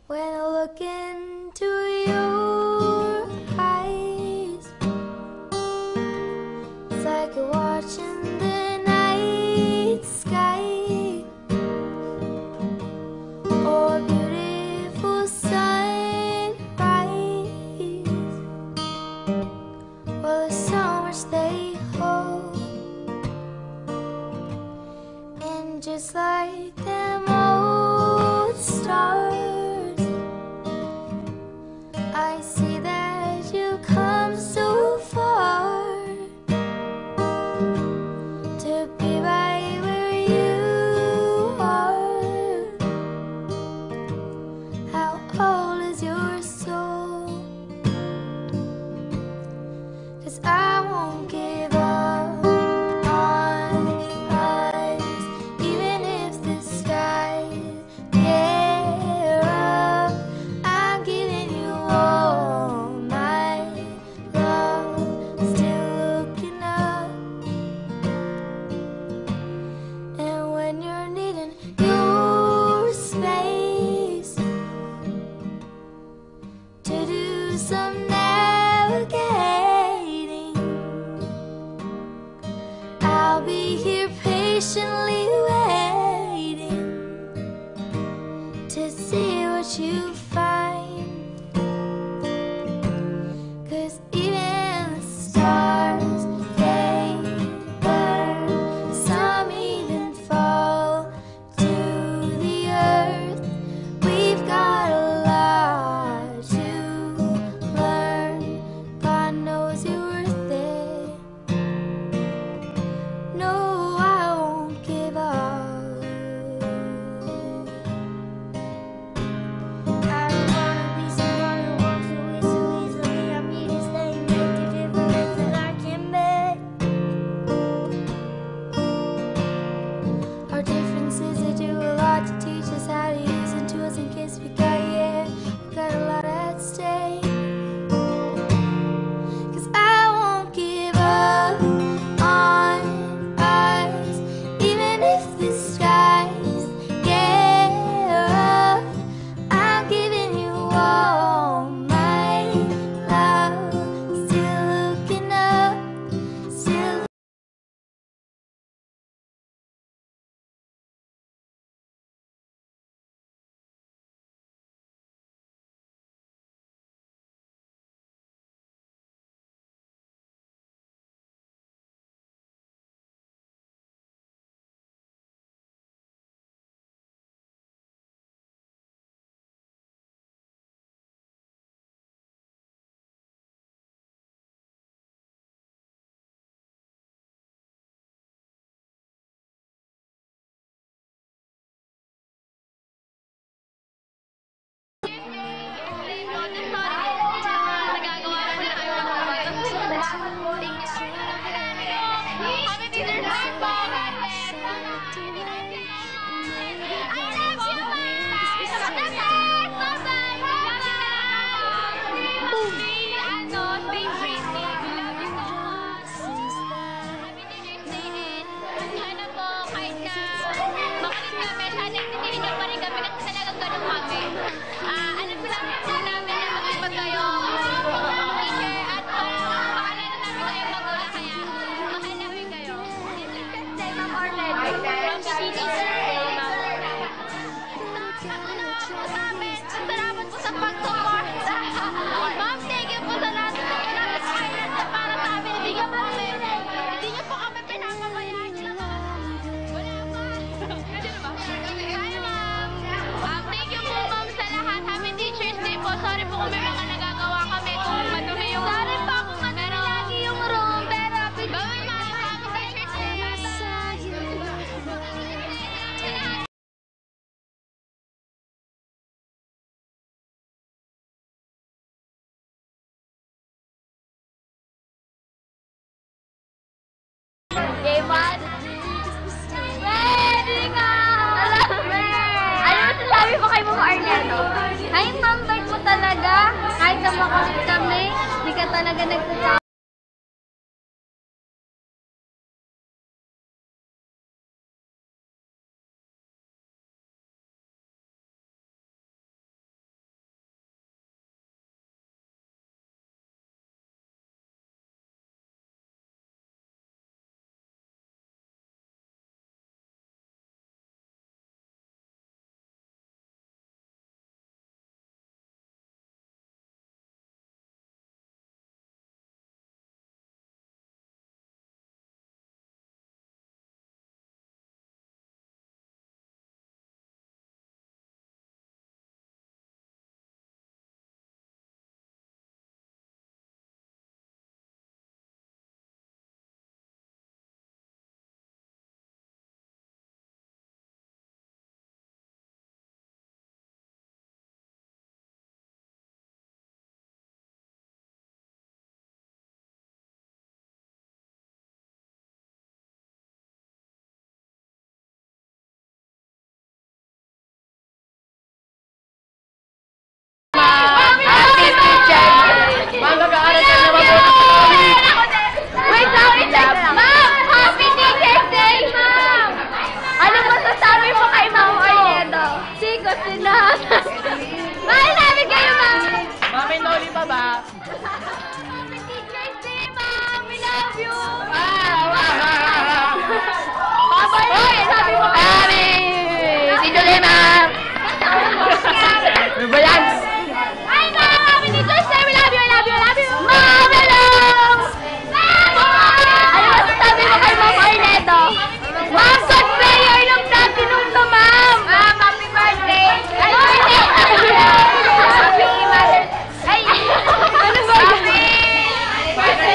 When I look into your eyes, it's like you're watching the night sky or a beautiful sunrise. Well, there's so much they hold, and just like them old stars, I see that you come so far to be right where you are. How old is your soul? 'Cause I won't give up on us, even if the skies get rough. I'm giving you all my love, still looking up. And when you're needing your space to do some navigating, I'll be here patiently waiting to see what you find. 'Cause even the stars, they burn. Some even fall to the earth. We've got a lot to learn. God knows you're worth it. No, I won't give up. I don't wanna be someone who walks away so easily. I'm here to stay and make the difference that I can make. Our differences, they do a lot to teach us how to use the tools in case we got, yeah, we got a lot at stake. 'Cause I won't give up on us, even if the skies get rough. I'm giving you all my love, still looking up, still. Salamat po sa pag-suporta. Ma'am, thank you po sa lahat ng pinag-aspirat na para sa amin. Hindi niyo po kami pinapabayaan. Wala pa. Pwede na ba? Hi, ma'am. Thank you po, ma'am, sa lahat. Happy Teacher's Day po. Sorry po kung may mga nagagawa kami kung madumi yung... Sorry po kung madumi lagi yung room. Pero happy Teacher's Day. Happy Teacher's Day. Game 1. Ready nga! Ano masasabi mo kay Mama Arnel? Ay, ma'am, bait mo talaga. Kahit na makulit kami, hindi ka talaga nagsasabi. pa ba? Happy Teacher's Day, Mom! We love you! Hoy! Sabi mo kami! Teacher Day, ma'am! Ano ba yan? Hi, Mom! Happy Teacher's Day! We love you! I love you! I love you! Mom! Hello! Ano masasabi mo kay Ma'am Arneto? Ma'am, good player ng platinum to, ma'am! Ma'am, happy birthday! Ay, Ay! Ano ba?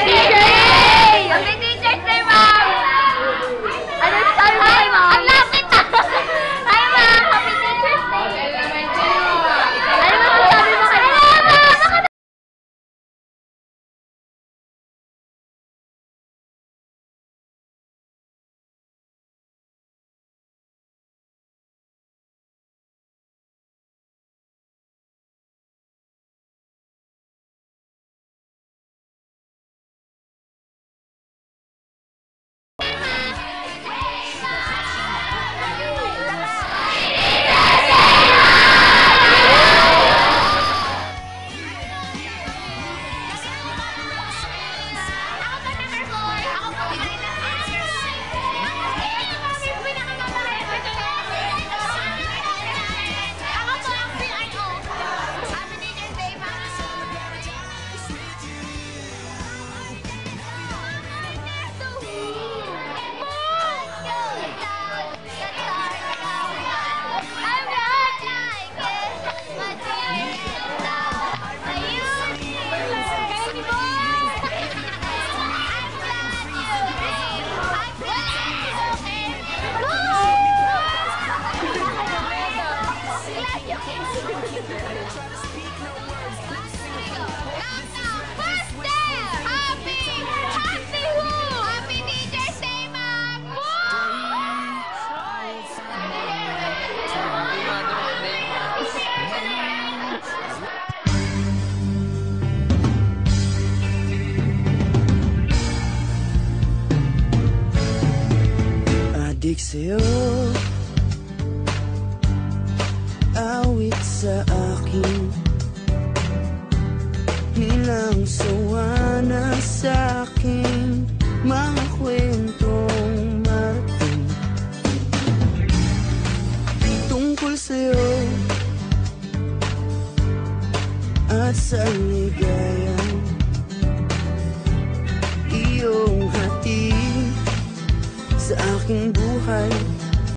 Teacher Day! Happy Teacher's Day, Ma'am! Ano sabi mo kay Ma'am? Ang lapit na! Hi, Ma'am! Happy Teacher's Day! Ano masasabi mo kay Ma'am? Adik sa'yo, awit sa akin, nilang sawa na sa'king mga kwentong marating tungkol sa'yo at sa ligayang iyong hatid sa aking buhay.